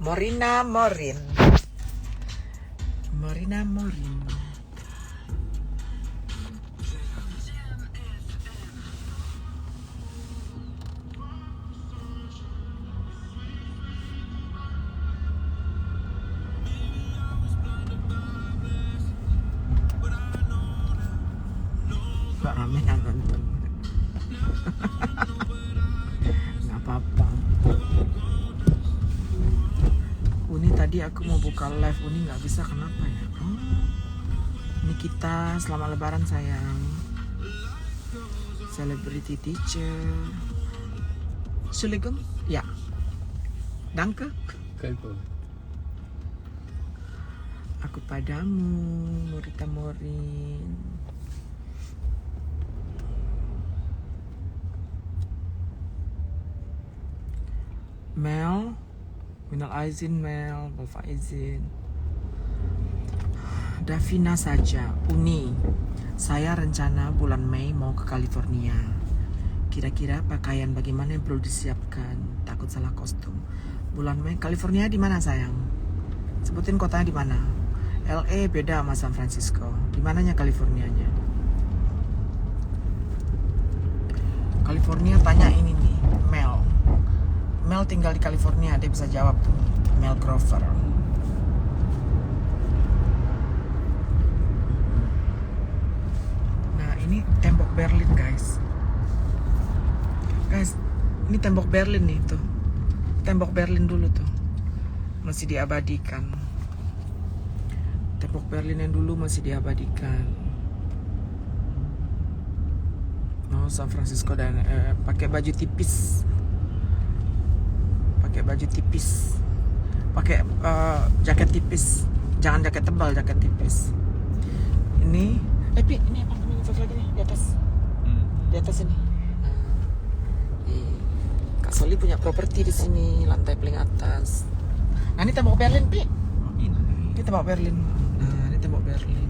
Morina Morin. Morina Morin. Gak rame yang nonton. Gak apa-apa. Uni tadi aku mau buka live, Uni nggak bisa, kenapa ya? Oh, ini kita selamat lebaran sayang. Celebrity teacher. Entschuldigung? Ya. Danke. Aku padamu, Morita Morin. Mel, Minal Aizin Mel, Wolfa Aizin. Davina saja, Uni. Saya rencana bulan Mei mau ke California. Kira-kira pakaian bagaimana yang perlu disiapkan? Takut salah kostum. Bulan Mei, California di mana sayang? Sebutin kotanya di mana? LA beda sama San Francisco. Di mananya Californianya? California tanya ini nih, Mel. Mel tinggal di California, dia bisa jawab tuh. Mel Grover. Nah, ini tembok Berlin, guys. Guys, ini tembok Berlin nih tuh. Tembok Berlin dulu tuh. Masih diabadikan. Tembok Berlin yang dulu masih diabadikan. Oh, San Francisco dan pakai baju tipis. Pakai baju tipis, pakai jaket tipis, jangan jaket tebal, jaket tipis. Ini, Pi, ini apa namanya lagi nih di atas ini. Kak Soli punya properti di sini, lantai paling atas. Nah ini tembok Berlin, Pi. Ini tembok Berlin. Nah ini tembok Berlin.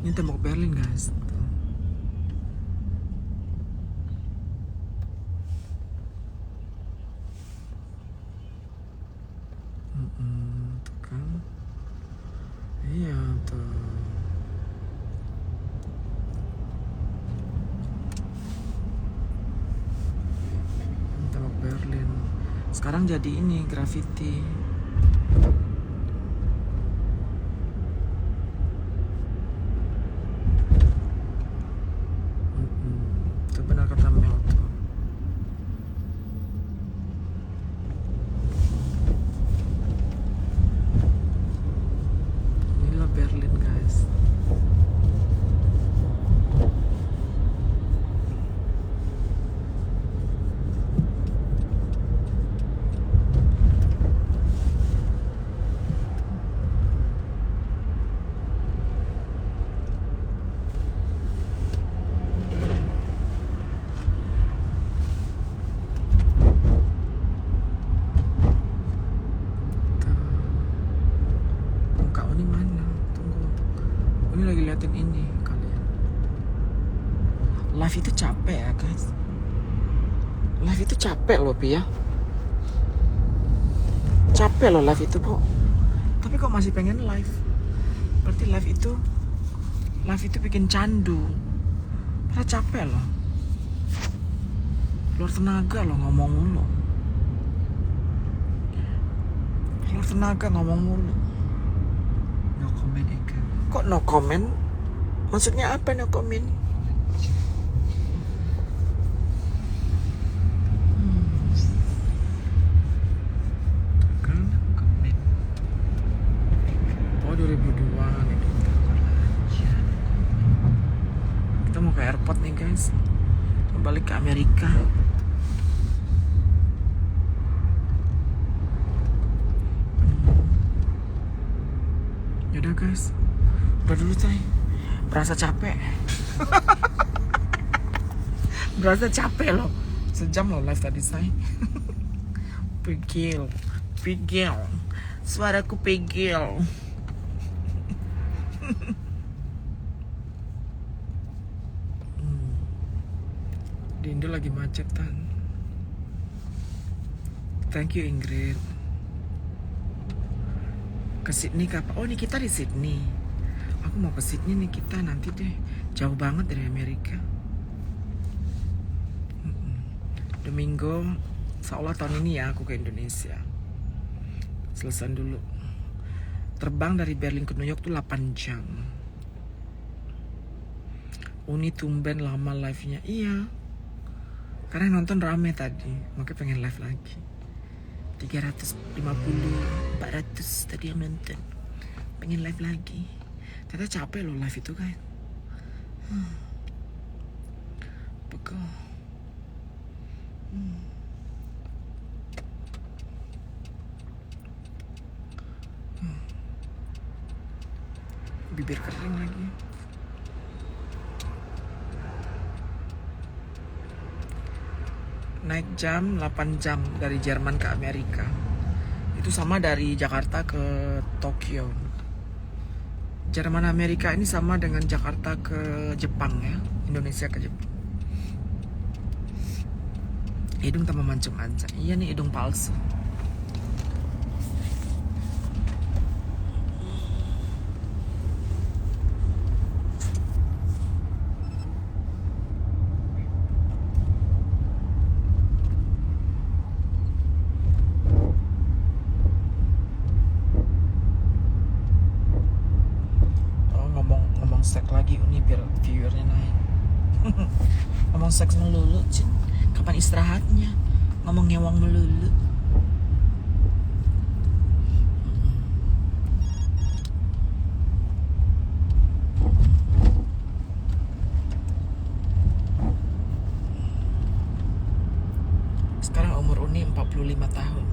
Ini tembok Berlin, guys. Tuh kan. Iya tuh. Tembok Berlin. Sekarang jadi ini graffiti. Benar kata Mel tuh. Inilah Berlin, guys. Ini mana? Tunggu. Ini lagi liatin ini kalian. Live itu capek ya, guys. Live itu capek loh, Pi ya. Capek loh live itu, Bu. Tapi kok masih pengen live? Berarti live itu bikin candu. Karena capek loh. Keluar tenaga loh ngomong mulu. Keluar tenaga ngomong mulu. No comment, Eka. Kok no comment? Maksudnya apa no comment? Kan comment. Oh 2002 nih. Kita mau ke airport nih, guys. Mau balik ke Amerika. Yaudah, guys. Udah dulu, Tay. Berasa capek. Berasa capek loh. Sejam loh live tadi, Say. Pegel. Suaraku pegel. Indo lagi macetan. Thank you Ingrid. Ke Sydney kapan? Oh, ini kita di Sydney. Aku mau ke Sydney nih kita nanti deh. Jauh banget dari Amerika. Domingo, seolah tahun ini ya aku ke Indonesia. Selesai dulu. Terbang dari Berlin ke New York tuh 8 jam. Uni tumben lama live-nya. Iya. Karena nonton rame tadi, makanya pengen live lagi. 350, 400 tadi yang nonton. Pengen live lagi. Ternyata capek loh live itu kan. Pegel. Bibir kering lagi. Naik jam 8 jam dari Jerman ke Amerika. Itu sama dari Jakarta ke Tokyo. Jerman Amerika ini sama dengan Jakarta ke Jepang ya. Indonesia ke Jepang. Hidung tambah mancung aja. Iya nih hidung palsu. Seks lagi Uni biar viewernya naik. Ngomong seks melulu Cin. Kapan istirahatnya? Ngomong ngewang melulu. Sekarang umur Uni 45 tahun.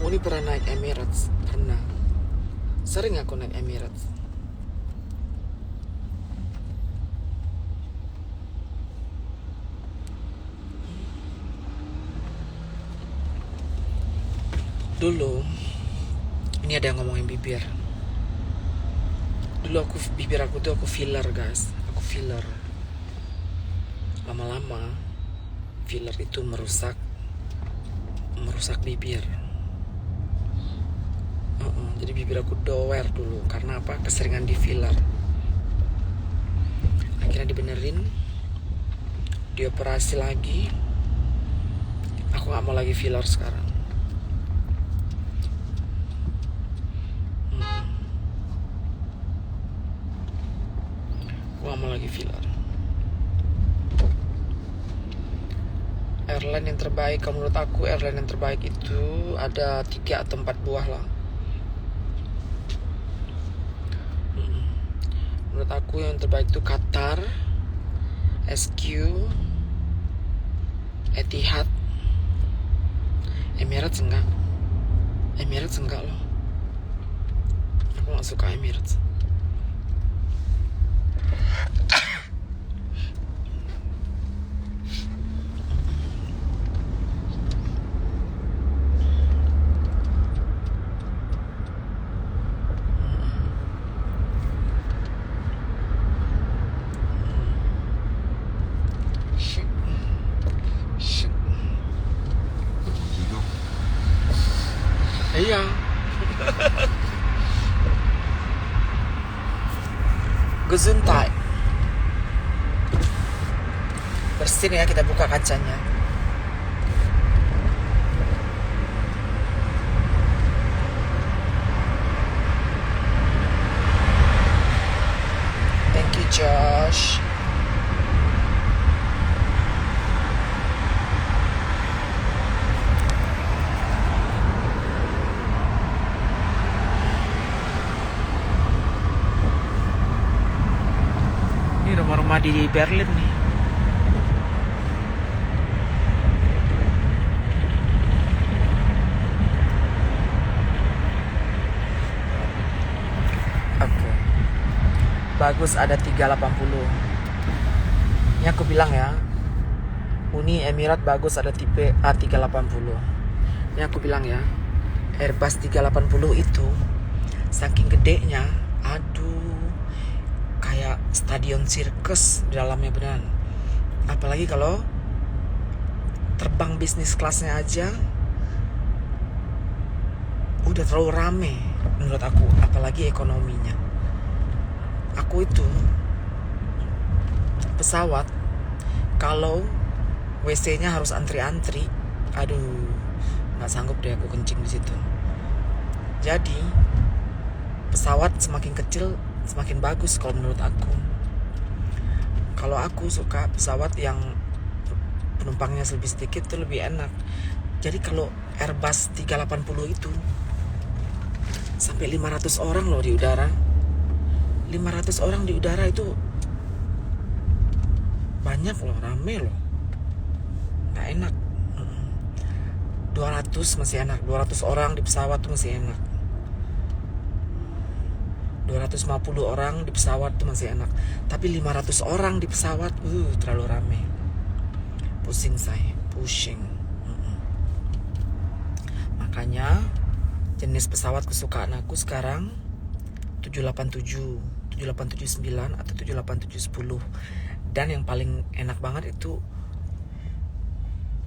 Uni pernah naik Emirates, pernah. Sering aku naik Emirates. Dulu, ini ada yang ngomongin bibir. Dulu bibir aku tuh aku filler guys, aku filler. Lama-lama filler itu merusak bibir. Jadi bibir aku dower dulu karena apa? Keseringan di filler. Akhirnya dibenerin, dioperasi lagi. Aku nggak mau lagi filler sekarang. Aku nggak mau lagi filler. Airline yang terbaik, kalau menurut aku airline yang terbaik itu ada 3 atau 4 buah lah. Menurut aku yang terbaik itu Qatar, SQ, Etihad, Emirates enggak. Emirates enggak loh. Aku gak suka Emirates. Iya. Gesundheit. Bersin ya, kita buka kacanya. Thank you Josh. Rumah di Berlin nih. Oke. Bagus ada 380. Ini aku bilang ya. Uni Emirat bagus ada tipe A380. Ini aku bilang ya. Airbus 380 itu saking gedenya, aduh, kayak stadion sirkus di dalamnya beneran. Apalagi kalau terbang bisnis kelasnya aja udah terlalu rame menurut aku, apalagi ekonominya. Aku itu pesawat kalau WC-nya harus antri-antri, aduh, nggak sanggup deh aku kencing di situ. Jadi pesawat semakin kecil semakin bagus kalau menurut aku. Kalau aku suka pesawat yang penumpangnya lebih sedikit tuh lebih enak. Jadi kalau Airbus 380 itu sampai 500 orang loh di udara. 500 orang di udara itu banyak loh, rame loh. Nggak enak. 200 masih enak, 200 orang di pesawat tuh masih enak. 250 orang di pesawat tuh masih enak. Tapi 500 orang di pesawat, terlalu rame. Pusing saya, pusing. Makanya jenis pesawat kesukaan aku sekarang 787, 7879 atau 78710. Dan yang paling enak banget itu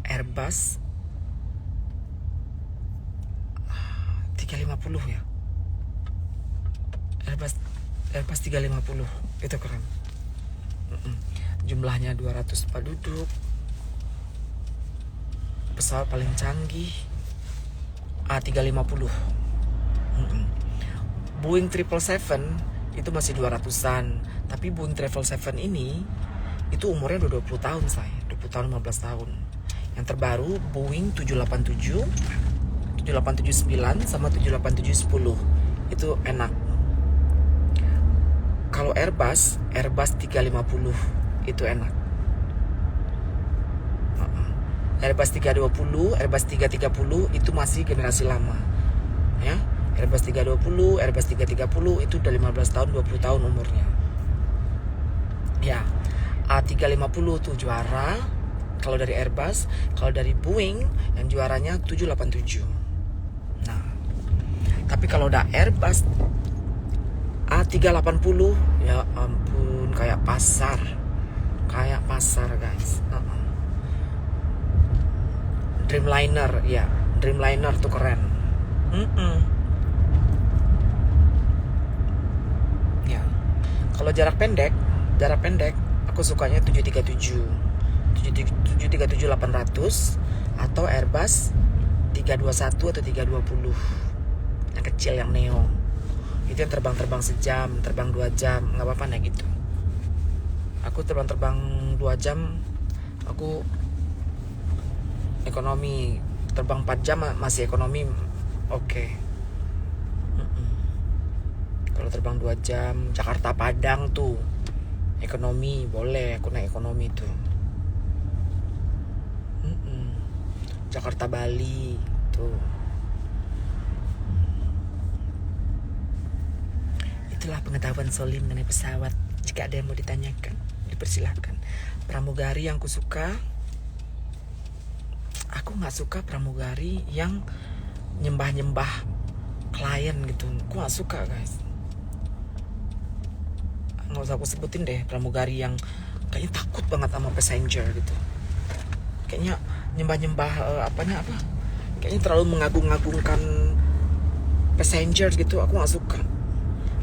Airbus 350 ya. Airbus 350 itu keren. Jumlahnya 204 duduk. Pesawat paling canggih A350. Boeing 777 itu masih 200-an. Tapi Boeing 777 ini itu umurnya udah 20 tahun saya. 20 tahun, 15 tahun. Yang terbaru Boeing 787, 7879 sama 78710. Itu enak. Kalau Airbus 350 itu enak. Airbus 320, Airbus 330 itu masih generasi lama. Ya, Airbus 320, Airbus 330 itu udah 15 tahun, 20 tahun umurnya. Ya, A350 tuh juara kalau dari Airbus. Kalau dari Boeing yang juaranya 787. Nah, tapi kalau udah Airbus A380, ya ampun, kayak pasar guys. Dreamliner, ya, Dreamliner tuh keren. Ya, kalau jarak pendek, aku sukanya 737, 737-800 atau Airbus 321 atau 320, yang kecil, yang neo. Itu yang terbang sejam, terbang 2 jam, nggak apa-apa naik gitu. Aku terbang 2 jam, aku ekonomi. Terbang 4 jam masih ekonomi, oke. Kalau terbang 2 jam, Jakarta Padang tuh ekonomi, boleh aku naik ekonomi tuh. Jakarta Bali tuh. Itulah pengetahuan Solim mengenai pesawat. Jika ada yang mau ditanyakan, dipersilahkan. Pramugari yang kusuka, aku nggak suka pramugari yang nyembah klien gitu. Aku nggak suka guys. Nggak usah aku sebutin deh pramugari yang kayaknya takut banget sama passenger gitu. Kayaknya nyembah kayaknya terlalu mengagung-agungkan passenger gitu. Aku nggak suka.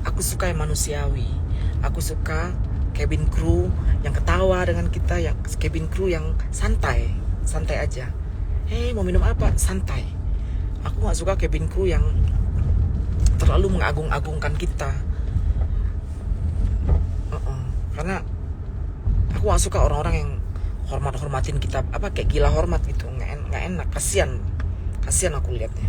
Aku suka yang manusiawi. Aku suka cabin crew yang ketawa dengan kita, yang cabin crew yang santai aja. Mau minum apa? Santai. Aku nggak suka cabin crew yang terlalu mengagung-agungkan kita. Karena aku gak suka orang-orang yang hormatin kita, kayak gila hormat gitu. Nggak enak, kasian aku liatnya.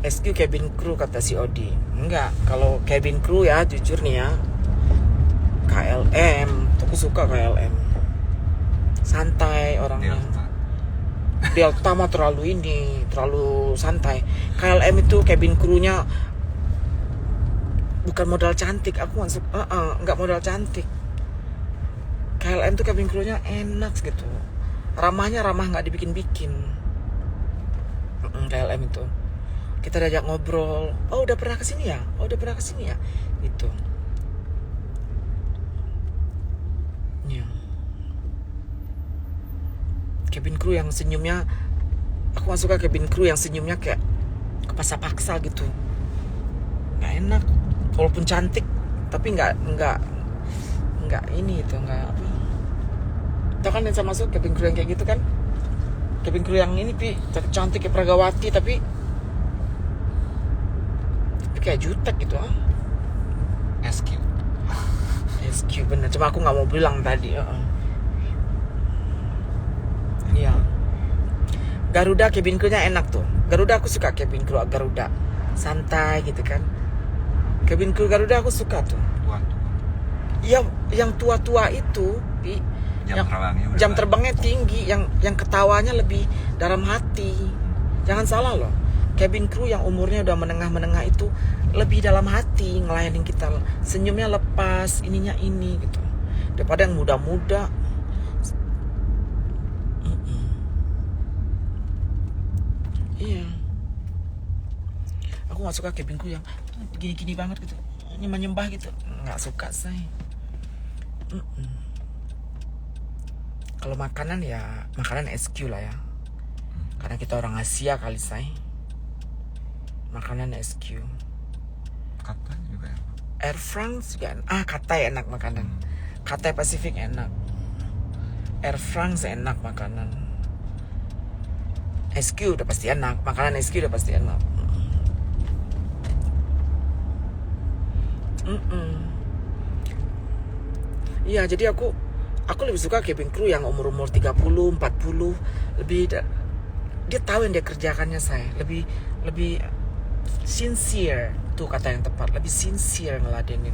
SQ cabin crew kata si Odi. Enggak, kalau cabin crew ya jujur nih ya, KLM, aku suka KLM. Santai orangnya. Delta mah terlalu santai. KLM itu cabin crew-nya bukan modal cantik. Aku nggak modal cantik. KLM tuh cabin crew-nya enak gitu. Ramahnya ramah, nggak dibikin-bikin. KLM itu kita diajak ngobrol, oh udah pernah kesini ya, oh udah pernah kesini ya, gitu. Ya. Cabin crew yang senyumnya, aku gak suka cabin crew yang senyumnya kayak kepaksa-paksa gitu, nggak enak. Walaupun cantik, tapi nggak ini itu nggak apa. Tau kan yang saya masuk cabin crew yang kayak gitu kan? Cabin crew yang ini cantik kayak Pragawati tapi kayak jutek gitu ah. SQ bener, cuma aku nggak mau bilang tadi. Iya. Garuda cabin crew-nya enak tuh. Garuda aku suka cabin crew Garuda, santai gitu kan. Cabin crew Garuda aku suka tuh. Iya, yang tua-tua itu, jam terbangnya tinggi, yang ketawanya lebih dalam hati. Jangan salah loh. Cabin crew yang umurnya udah menengah-menengah itu lebih dalam hati ngelayanin kita, senyumnya lepas, ininya ini gitu, daripada yang muda-muda. Iya, aku nggak suka cabin crew yang gini-gini banget gitu, ini menyembah gitu, nggak suka saya. Kalau makanan ya makanan SQ lah ya, karena kita orang Asia kali saya. Makanan SQ. Qatar juga ya. Air France juga Cathay enak makanan. Cathay Pacific enak. Air France enak makanan. SQ udah pasti enak, makanan SQ udah pasti enak. Iya, jadi aku lebih suka cabin crew yang umur 30, 40, lebih dia tahu yang dia kerjakannya saya, lebih sincere tuh kata yang tepat, lebih sincere ngeladenin.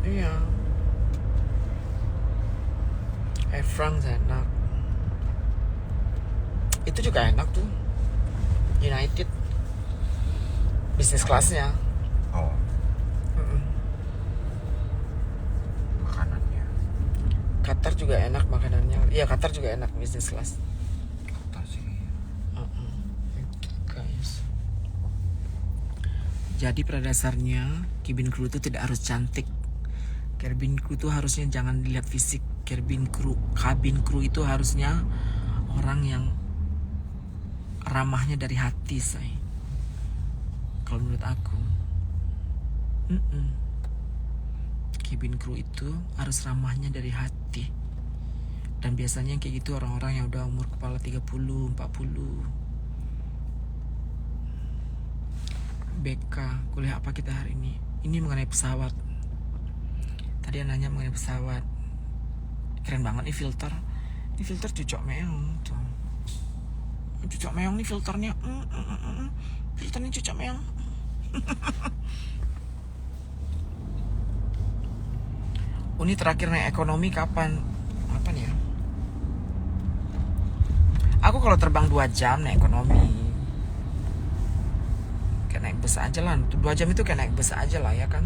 Iya. Air France enak. Itu juga enak tuh. United bisnis kelasnya. Oh. Makanannya. Qatar juga enak makanannya. Iya, Qatar juga enak bisnis kelas. Guys. Jadi pada dasarnya cabin crew itu tidak harus cantik. Cabin crew itu harusnya jangan dilihat fisik. Cabin crew itu harusnya orang yang ramahnya dari hati, say. Kalau menurut aku. Cabin crew itu harus ramahnya dari hati. Dan biasanya kayak gitu orang-orang yang udah umur kepala 30, 40. BK, kuliah apa kita hari ini? Ini mengenai pesawat. Tadi yang nanya mengenai pesawat. Keren banget nih filter. Ini filter cucok meong tuh. Cucok meong nih filternya. Filternya cucok meong. Uni terakhir naik ekonomi kapan? Apa nih ya? Aku kalau terbang 2 jam naik ekonomi, kayak naik bus aja lah. 2 jam itu kayak naik bus aja lah ya kan.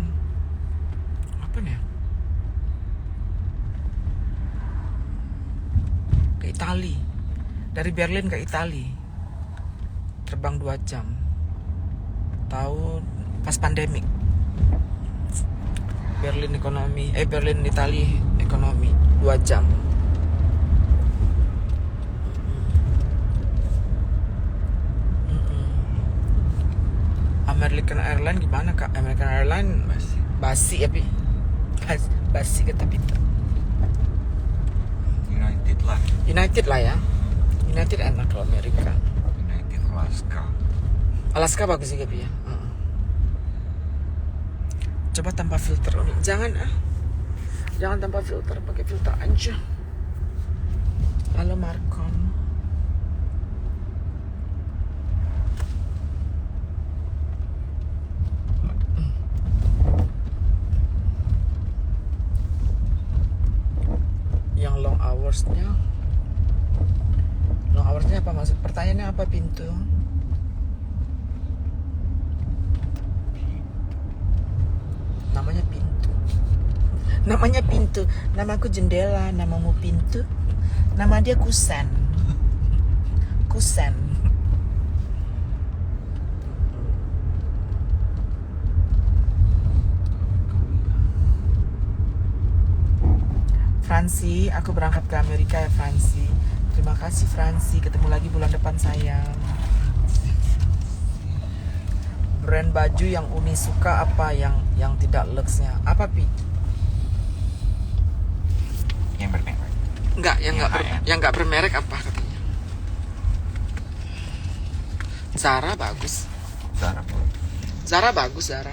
Apa nih ya? Ke Itali. Dari Berlin ke Itali terbang 2 jam. Tahun pas pandemik. Berlin Itali ekonomi 2 jam. American Airlines gimana kak? American Airlines basi ya pi. Basi ke tapi United lah ya. United enak kalau Amerika. United Alaska bagus juga pi ya. Coba tanpa filter Uni. Jangan tanpa filter, pakai filter aja. Halo Marcon. Yang long hoursnya apa maksud? Pertanyaannya apa pintu? Namanya pintu. Namanya pintu. Namaku jendela, namamu pintu. Nama dia kusen. Kusen. Fransi, aku berangkat ke Amerika ya Fransi. Terima kasih Fransi, ketemu lagi bulan depan sayang. Brand baju yang Uni suka apa yang tidak luxnya? Apa Pi? Yang bermerek. Enggak, Yang yang enggak bermerek apa katanya? Zara bagus. Zara pun. Zara bagus, Zara.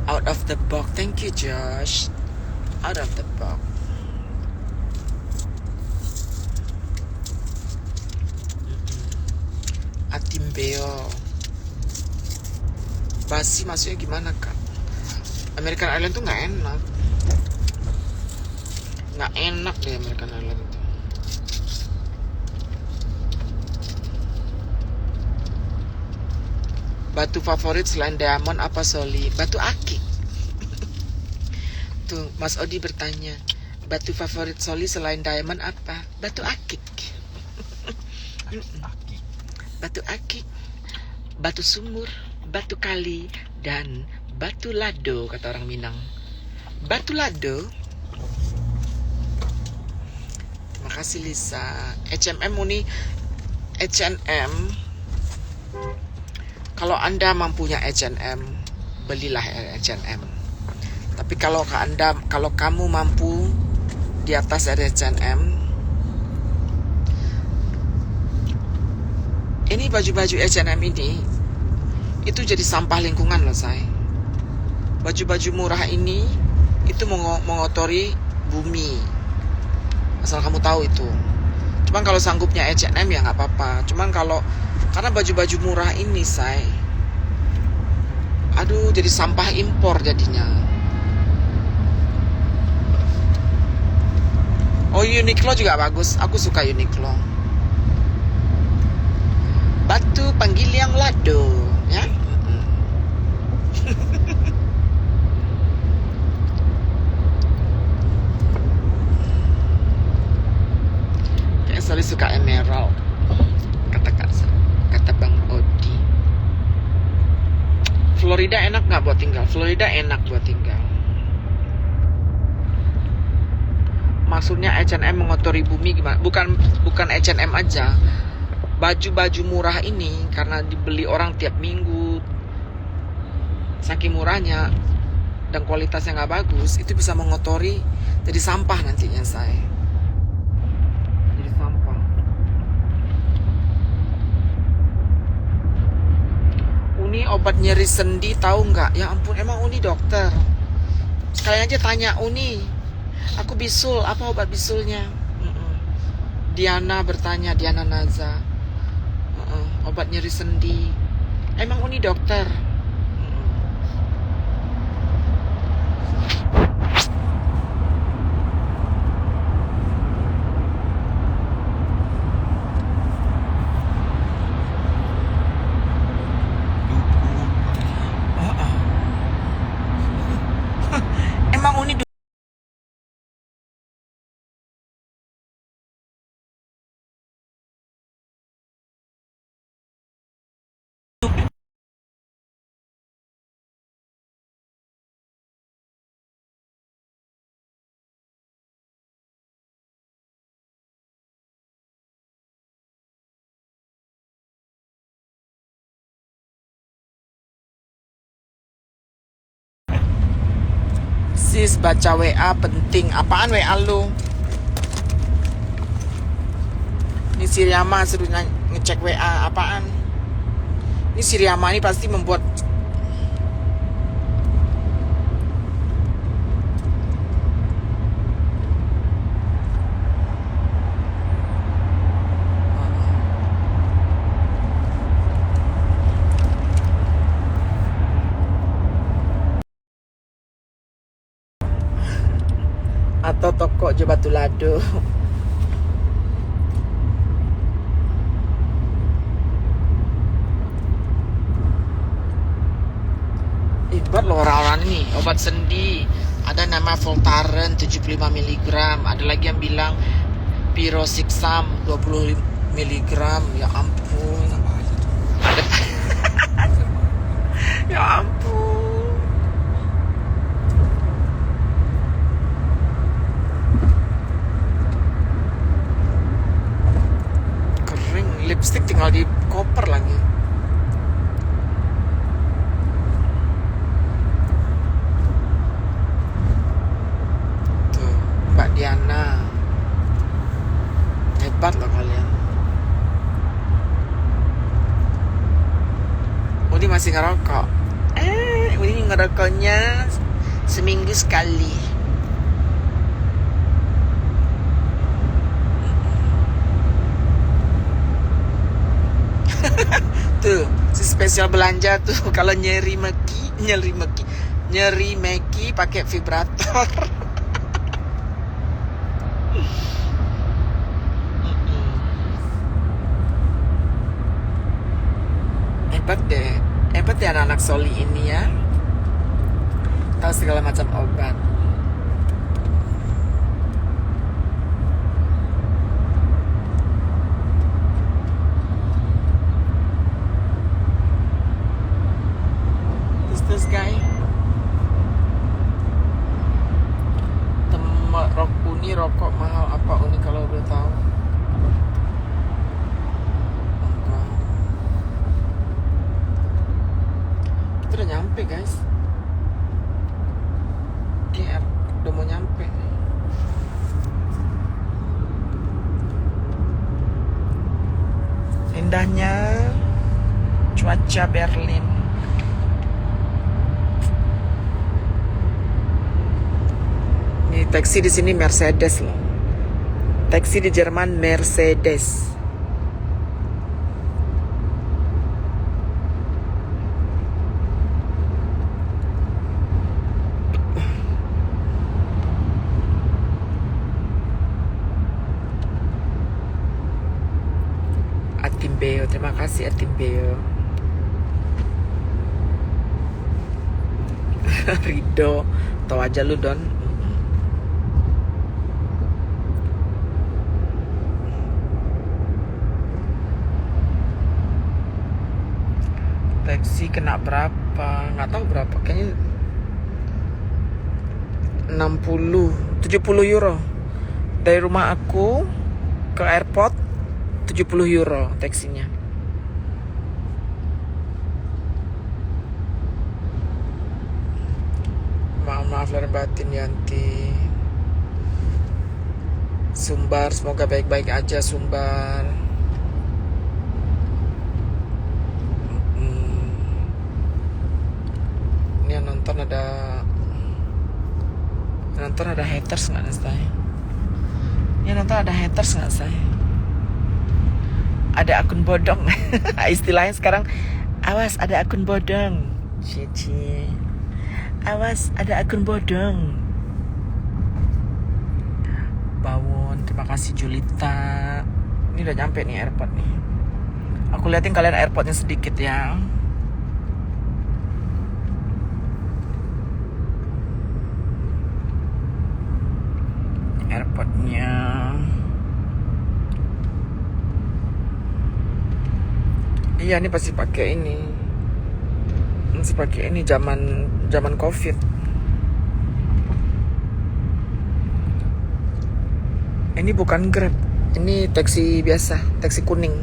Out of the box. Thank you, Josh. Out of the box. Atimbeo. Basi maksudnya gimana, Kak? American Island tuh nggak enak. Nggak enak deh American Island itu. Batu favorit selain diamond apa Soli? Batu akik. Tuh, Mas Odi bertanya, batu favorit Soli selain diamond apa? Batu akik. Aki. Batu akik, batu sumur, batu kali, dan batu lado, kata orang Minang. Batu lado. Terima kasih Lisa. H&M Muni, H&M. Kalau Anda mampunya H&M, belilah H&M. Tapi kalau kamu mampu di atas dari H&M, ini baju-baju H&M ini itu jadi sampah lingkungan loh say. Baju-baju murah ini itu mengotori bumi. Asal kamu tahu itu. Cuman kalau sanggupnya H&M ya nggak apa-apa. Cuman karena baju-baju murah ini say, aduh jadi sampah impor jadinya. Oh Uniqlo juga bagus. Aku suka Uniqlo. Batu panggil yang lado, ya. Kayak Sally suka emerald. Kata Bang Odi. Florida enak nggak buat tinggal? Florida enak buat tinggal. Maksudnya H&M mengotori bumi gimana? Bukan H&M aja. Baju-baju murah ini karena dibeli orang tiap minggu, saking murahnya dan kualitasnya nggak bagus, itu bisa mengotori, jadi sampah nantinya say. Jadi sampah. Uni obat nyeri sendi tahu nggak? Ya ampun, emang Uni dokter? Sekalian aja tanya Uni. Aku bisul, apa obat bisulnya? Diana bertanya, Diana Naza. Obat nyeri sendi. Emang Uni dokter? Emang Uni sis baca WA penting. Apaan WA lu? Ini si Riyama suruh ngecek WA. Apaan? Ini si Riyama ini pasti membuat atau toko Jo Batu Lado. loh orang-orang ini. Obat sendi. Ada nama Voltaren 75 mg. Ada lagi yang bilang Piroxicam 20 mg. Ya ampun. Tambah aja tuh. Ada. Ya ampun. Kering. Lipstick tinggal di koper lagi. Mbak Diana, hebat loh kalian. Udi masih ngerokok. Udi ngerokoknya seminggu sekali. Tuh, si spesial belanja tuh kalau nyeri meki pakai vibrator. Hebat deh anak-anak Soli ini ya, tahu segala macam obat. Terus guys, rokok mahal apa Uni kalau udah tahu? Kita udah nyampe guys. Dia udah mau nyampe. Indahnya cuaca Berlin. Ini taksi di sini Mercedes loh. Taksi di Jerman Mercedes. Atimbeo, terima kasih Atimbeo. Rido, tau aja lu Don. Taksi kena berapa? Nggak tahu berapa, kayaknya 70 euro. Dari rumah aku ke airport 70 euro taksinya. Maaf lahir batin Yanti. Sumbar, semoga baik-baik aja Sumbar. Ini yang nonton ada haters nggak saya? Ini yang nonton ada haters nggak saya? Ada akun bodong. Istilahnya sekarang, awas ada akun bodong. Cici. Awas ada akun bodong. Bawon, terima kasih Julita. Ini udah nyampe nih airport nih. Aku liatin kalian airportnya sedikit ya. Airportnya. Iya, ini pasti pakai ini. Masih pakai ini zaman Covid. Ini bukan Grab. Ini taksi biasa, taksi kuning.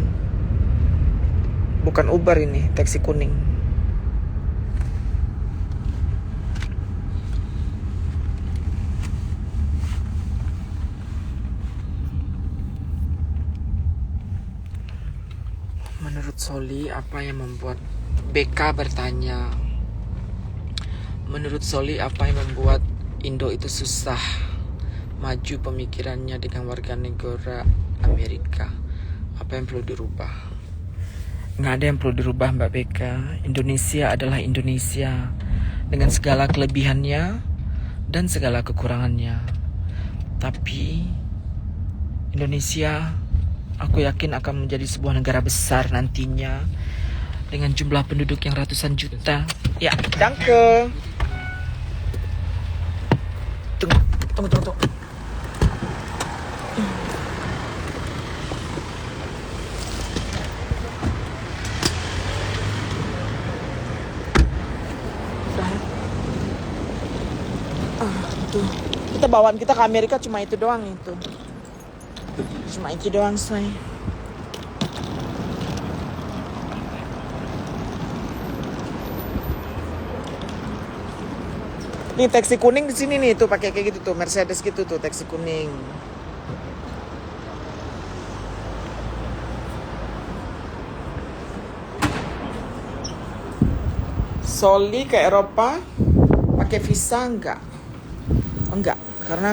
Bukan Uber ini, taksi kuning. Menurut Soli, apa yang membuat BK bertanya? Menurut Soli, apa yang membuat Indo itu susah maju pemikirannya dengan warga negara Amerika? Apa yang perlu dirubah? Nggak ada yang perlu dirubah Mbak BK. Indonesia adalah Indonesia dengan segala kelebihannya dan segala kekurangannya. Tapi Indonesia, aku yakin akan menjadi sebuah negara besar nantinya dengan jumlah penduduk yang ratusan juta. Ya, danke. Tunggu. Tuh. Kita bawaan kita ke Amerika cuma itu doang itu. Cuma itu doang, say. Nih taksi kuning di sini nih tuh pakai kayak gitu tuh, Mercedes gitu tuh taksi kuning. Soli ke Eropa pakai visa enggak? Enggak, karena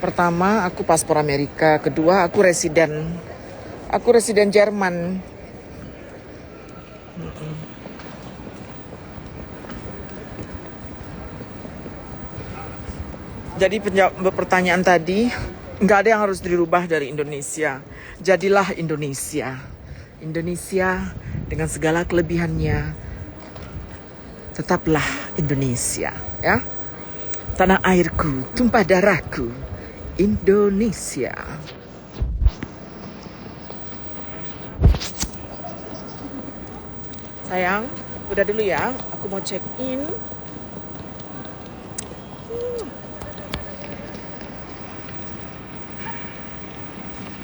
pertama aku paspor Amerika, kedua aku residen Jerman. Jadi pertanyaan tadi, nggak ada yang harus dirubah dari Indonesia. Jadilah Indonesia. Indonesia dengan segala kelebihannya, tetaplah Indonesia, ya. Tanah airku, tumpah darahku, Indonesia. Sayang, udah dulu ya. Aku mau check in.